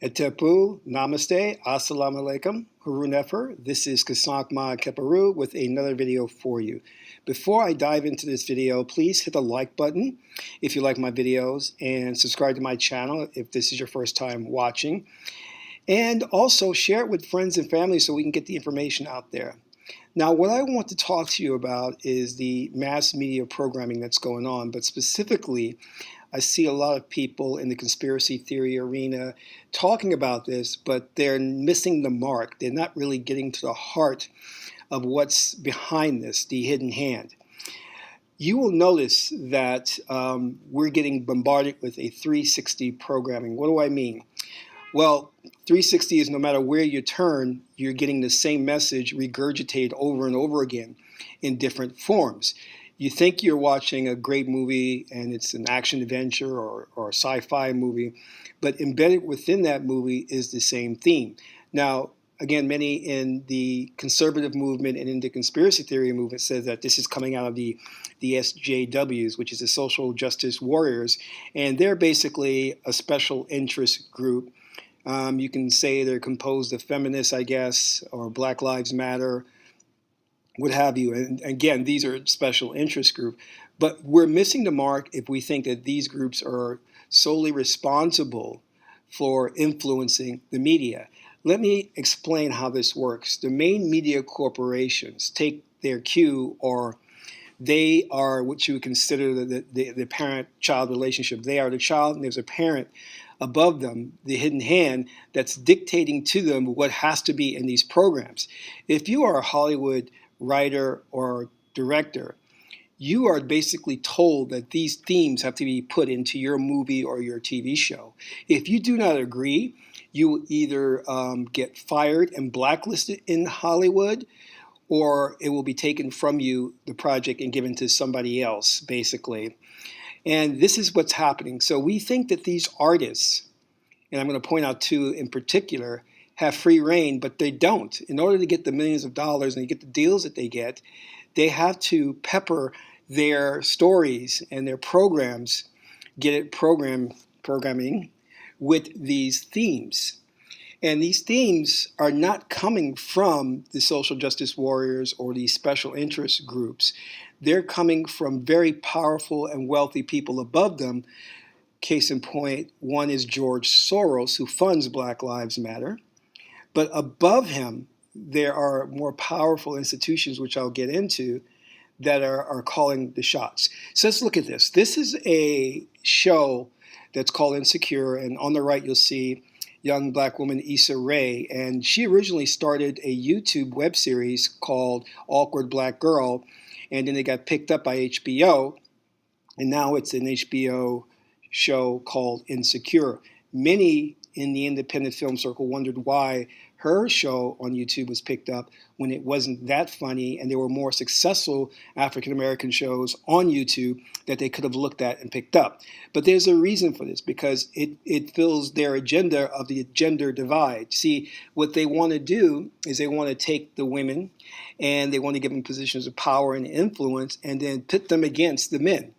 Etepu, Namaste, Assalamu Alaikum, Huru Nefer. This is Kasank Ma Keparu with another video for you. Before I dive into this video, please hit the like button if you like my videos and subscribe to my channel if this is your first time watching. And also share it with friends and family so we can get the information out there. Now, what I want to talk to you about is the mass media programming that's going on, but specifically, I see a lot of people in the conspiracy theory arena talking about this, but they're missing the mark. They're not really getting to the heart of what's behind this, the hidden hand. You will notice that we're getting bombarded with a 360 programming. What do I mean? Well, 360 is no matter where you turn, you're getting the same message regurgitated over and over again in different forms. You think you're watching a great movie and it's an action adventure or a sci-fi movie, but embedded within that movie is the same theme. Now, again, many in the conservative movement and in the conspiracy theory movement says that this is coming out of the SJWs, which is the Social Justice Warriors, and they're basically a special interest group. You can say they're composed of feminists, I guess, or Black Lives Matter, what have you. And again, these are special interest group. But we're missing the mark if we think that these groups are solely responsible for influencing the media. Let me explain how this works. The main media corporations take their cue, or they are what you would consider the parent-child relationship. They are the child, and there's a parent above them, the hidden hand, that's dictating to them what has to be in these programs. If you are a Hollywood writer or director, you are basically told that these themes have to be put into your movie or your TV show. If you do not agree, you will either get fired and blacklisted in Hollywood, or it will be taken from you, the project, and given to somebody else, basically. And this is what's happening. So we think that these artists, and I'm going to point out two in particular, have free reign, but they don't. In order to get the millions of dollars and get the deals that they get, they have to pepper their stories and their programs, get it programming with these themes. And these themes are not coming from the social justice warriors or these special interest groups. They're coming from very powerful and wealthy people above them. Case in point, one is George Soros, who funds Black Lives Matter. But above him, there are more powerful institutions, which I'll get into, that are calling the shots. So let's look at this. This is a show that's called Insecure, and on the right you'll see young black woman Issa, and she originally started a YouTube web series called Awkward Black Girl, and then it got picked up by HBO, and now it's an HBO show called Insecure. Many in the independent film circle wondered why her show on YouTube was picked up when it wasn't that funny, and there were more successful African-American shows on YouTube that they could have looked at and picked up. But there's a reason for this, because it fills their agenda of the gender divide. See, what they want to do is they want to take the women and they want to give them positions of power and influence and then pit them against the men.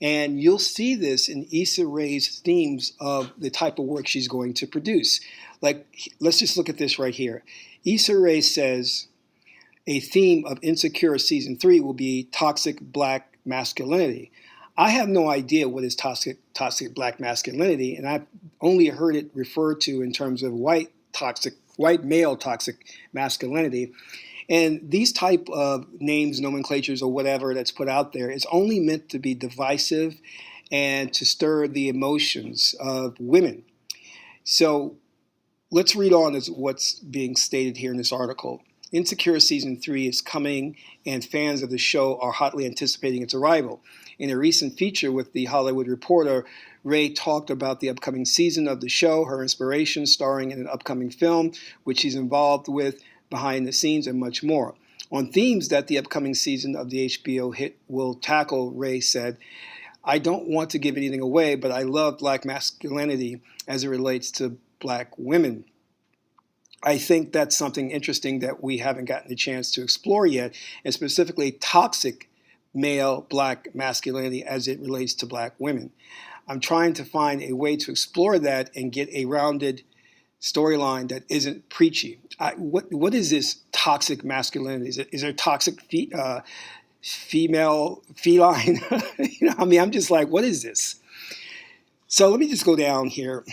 And you'll see this in Issa Rae's themes of the type of work she's going to produce. Like, let's just look at this right here. Issa Rae says a theme of Insecure Season 3 will be toxic black masculinity. I have no idea what is toxic black masculinity, and I've only heard it referred to in terms of white male toxic masculinity. And these type of names, nomenclatures, or whatever that's put out there is only meant to be divisive and to stir the emotions of women. So let's read on as what's being stated here in this article. Insecure Season 3 is coming, and fans of the show are hotly anticipating its arrival. In a recent feature with The Hollywood Reporter, Rae talked about the upcoming season of the show, her inspiration, starring in an upcoming film, which she's involved with, behind the scenes, and much more. On themes that the upcoming season of the HBO hit will tackle, Rae said, "I don't want to give anything away, but I love black masculinity as it relates to black women." I think that's something interesting that we haven't gotten a chance to explore yet, and specifically toxic male black masculinity as it relates to black women. I'm trying to find a way to explore that and get a rounded storyline that isn't preachy. What is this toxic masculinity? Is there toxic female feline? I mean, I'm just like, what is this? So let me just go down here.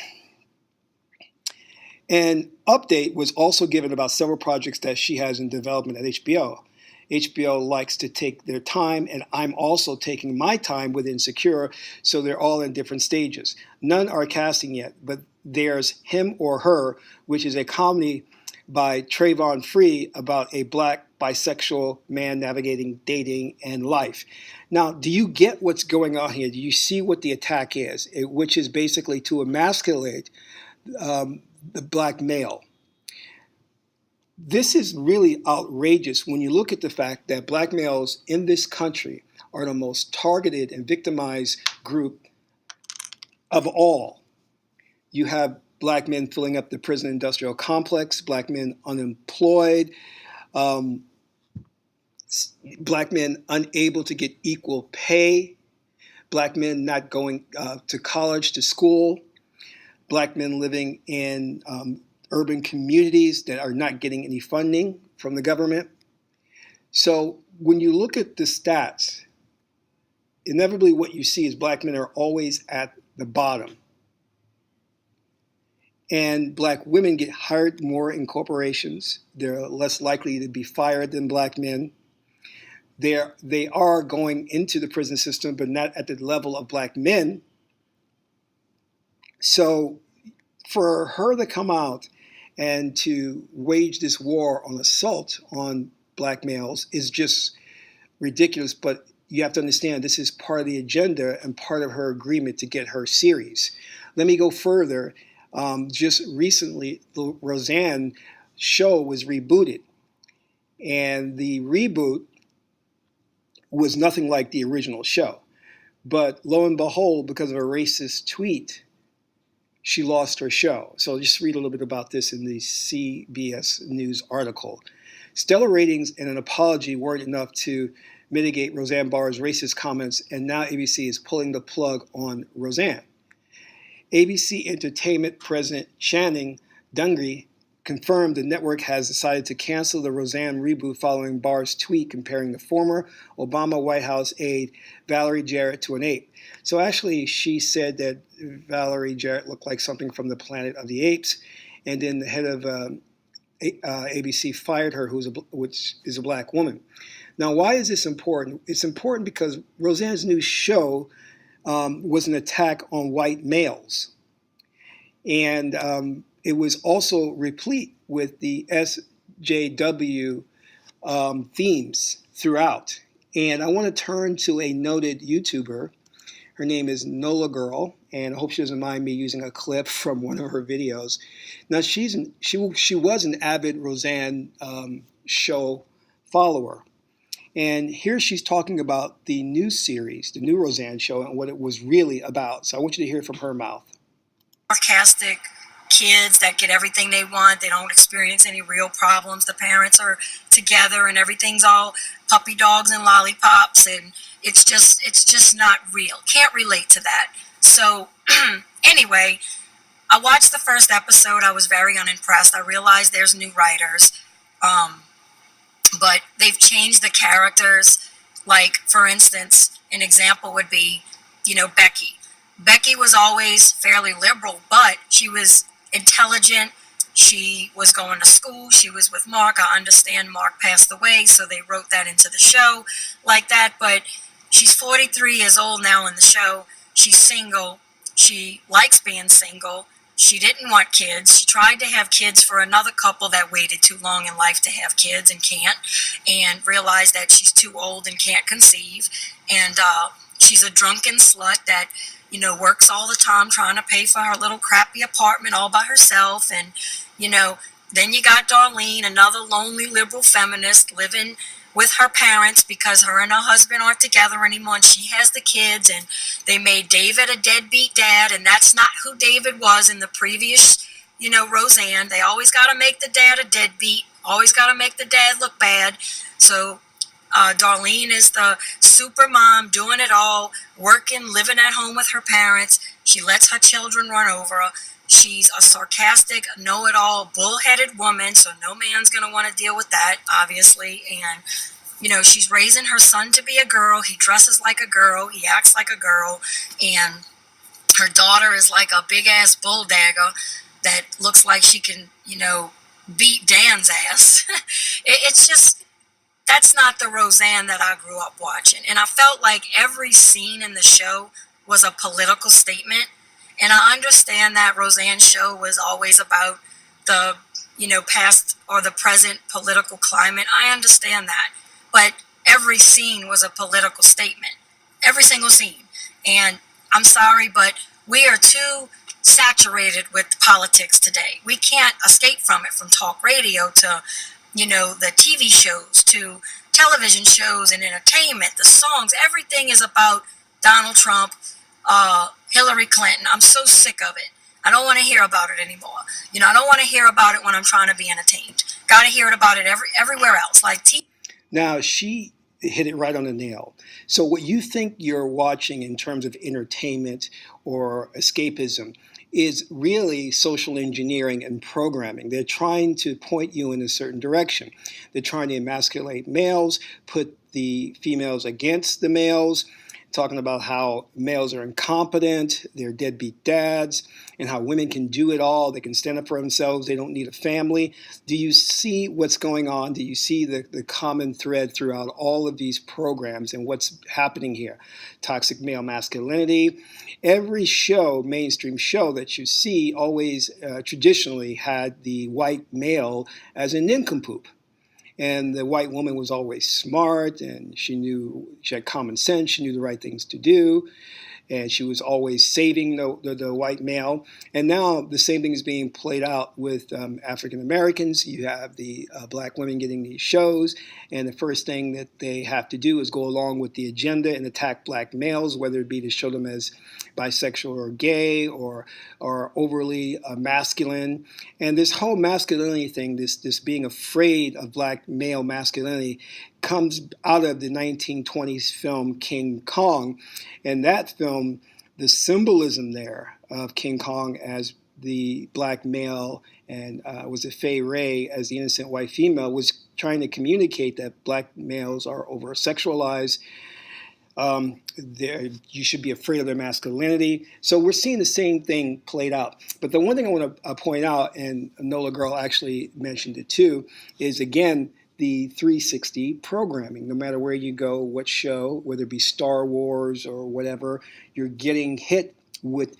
An update was also given about several projects that she has in development at HBO. HBO likes to take their time, and I'm also taking my time with Insecure, so they're all in different stages. None are casting yet, but there's Him or Her, which is a comedy by Trayvon Free about a black bisexual man navigating dating and life. Now, do you get what's going on here? Do you see what the attack is? Which is basically to emasculate the black male. This is really outrageous when you look at the fact that black males in this country are the most targeted and victimized group of all. You have black men filling up the prison industrial complex, black men unemployed, black men unable to get equal pay, black men not going to college, to school, black men living in urban communities that are not getting any funding from the government. So when you look at the stats, inevitably what you see is black men are always at the bottom. And black women get hired more in corporations. They're less likely to be fired than black men. They are going into the prison system, but not at the level of black men. So for her to come out and to wage this war on assault on black males is just ridiculous. But you have to understand this is part of the agenda and part of her agreement to get her series. Let me go further. Just recently, the Rosanne show was rebooted. And the reboot was nothing like the original show. But lo and behold, because of a racist tweet, she lost her show. So just read a little bit about this in the CBS News article. Stellar ratings and an apology weren't enough to mitigate Roseanne Barr's racist comments, and now ABC is pulling the plug on Roseanne. ABC Entertainment President Channing Dungey confirmed the network has decided to cancel the Roseanne reboot following Barr's tweet comparing the former Obama White House aide Valerie Jarrett to an ape. So actually, she said that Valerie Jarrett looked like something from the Planet of the Apes, and then the head of ABC fired her, which is a black woman. Now, why is this important? It's important because Roseanne's new show was an attack on white males, and it was also replete with the SJW themes throughout. And I want to turn to a noted YouTuber. Her name is Nola Girl, and I hope she doesn't mind me using a clip from one of her videos. Now, she was an avid Roseanne show follower. And here she's talking about the new series, the new Roseanne show, and what it was really about. So I want you to hear it from her mouth. Sarcastic kids that get everything they want. They don't experience any real problems. The parents are together and everything's all puppy dogs and lollipops, and it's just not real. Can't relate to that. So anyway, I watched the first episode. I was very unimpressed. I realized there's new writers, but they've changed the characters. Like, for instance, an example would be, Becky. Becky was always fairly liberal, but she was intelligent. She was going to school. She was with Mark. I understand Mark passed away, so they wrote that into the show like that. But she's 43 years old now in the show. She's single. She likes being single. She didn't want kids. She tried to have kids for another couple that waited too long in life to have kids and can't, and realized that she's too old and can't conceive. And she's a drunken slut that works all the time trying to pay for her little crappy apartment all by herself. And, then you got Darlene, another lonely liberal feminist living with her parents because her and her husband aren't together anymore, and she has the kids, and they made David a deadbeat dad, and that's not who David was in the previous, Roseanne. They always got to make the dad a deadbeat, always got to make the dad look bad. So Darlene is the super mom, doing it all, working, living at home with her parents. She lets her children run over her. She's a sarcastic, know-it-all, bullheaded woman, so no man's going to want to deal with that, obviously. And, she's raising her son to be a girl. He dresses like a girl. He acts like a girl. And her daughter is like a big-ass bulldagger that looks like she can, beat Dan's ass. It's just, that's not the Roseanne that I grew up watching. And I felt like every scene in the show was a political statement. And I understand that Roseanne's show was always about the, past or the present political climate. I understand that. But every scene was a political statement. Every single scene. And I'm sorry, but we are too saturated with politics today. We can't escape from it, from talk radio to, the TV shows to television shows and entertainment, the songs. Everything is about Donald Trump, Hillary Clinton. I'm so sick of it. I don't want to hear about it anymore. I don't want to hear about it when I'm trying to be entertained. Got to hear about it everywhere else. Like TV. Now, she hit it right on the nail. So what you think you're watching in terms of entertainment or escapism is really social engineering and programming. They're trying to point you in a certain direction. They're trying to emasculate males, put the females against the males, talking about how males are incompetent, they're deadbeat dads, and how women can do it all. They can stand up for themselves. They don't need a family. Do you see what's going on? Do you see the common thread throughout all of these programs and what's happening here? Toxic male masculinity. Every show, mainstream show that you see always traditionally had the white male as a nincompoop. And the white woman was always smart, and she had common sense, she knew the right things to do, and she was always saving the white male. And now the same thing is being played out with African Americans. You have the black women getting these shows, and the first thing that they have to do is go along with the agenda and attack black males, whether it be to show them as bisexual or gay or overly masculine. And this whole masculinity thing, this being afraid of black male masculinity, comes out of the 1920s film King Kong. And that film, the symbolism there of King Kong as the black male and was it Fay Ray as the innocent white female, was trying to communicate that black males are over-sexualized. You should be afraid of their masculinity. So we're seeing the same thing played out. But the one thing I want to point out, and Nola Girl actually mentioned it too, is again, the 360 programming. No matter where you go, what show, whether it be Star Wars or whatever, you're getting hit with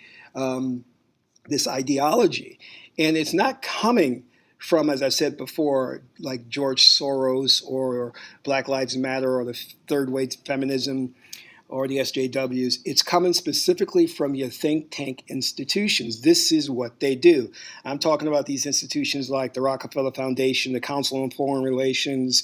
this ideology. And it's not coming from, as I said before, like George Soros or Black Lives Matter or the third wave feminism or the SJWs. It's coming specifically from your think tank institutions. This is what they do. I'm talking about these institutions like the Rockefeller Foundation, the Council on Foreign Relations,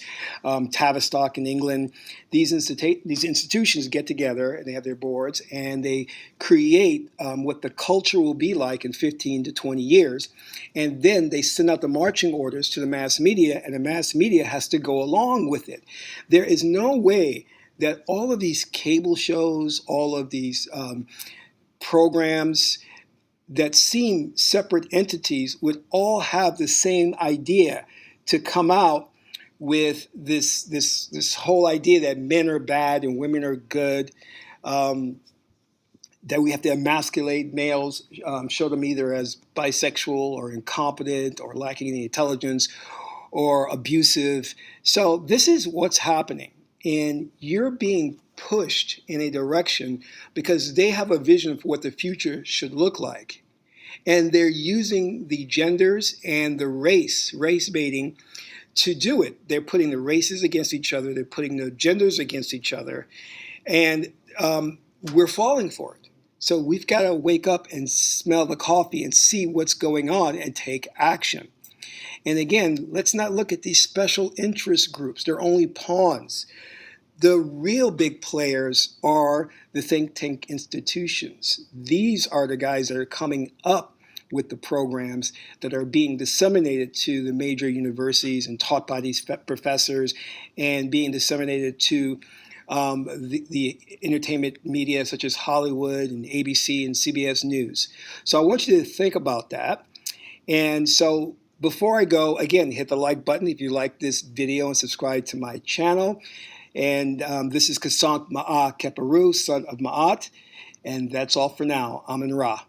Tavistock in England. These institutions get together and they have their boards and they create what the culture will be like in 15 to 20 years. And then they send out the marching orders to the mass media, and the mass media has to go along with it. There is no way that all of these cable shows, all of these programs that seem separate entities would all have the same idea to come out with this whole idea that men are bad and women are good, that we have to emasculate males, show them either as bisexual or incompetent or lacking any intelligence or abusive. So this is what's happening. And you're being pushed in a direction because they have a vision for what the future should look like. And they're using the genders and the race baiting to do it. They're putting the races against each other. They're putting the genders against each other. And we're falling for it. So we've got to wake up and smell the coffee and see what's going on and take action. And again, let's not look at these special interest groups. They're only pawns. The real big players are the think tank institutions. These are the guys that are coming up with the programs that are being disseminated to the major universities and taught by these professors and being disseminated to the entertainment media such as Hollywood and ABC and CBS News. So I want you to think about that. And so before I go, again, hit the like button if you like this video and subscribe to my channel. And this is Kasank Ma'a Keperu, son of Ma'at. And that's all for now. Amen Ra.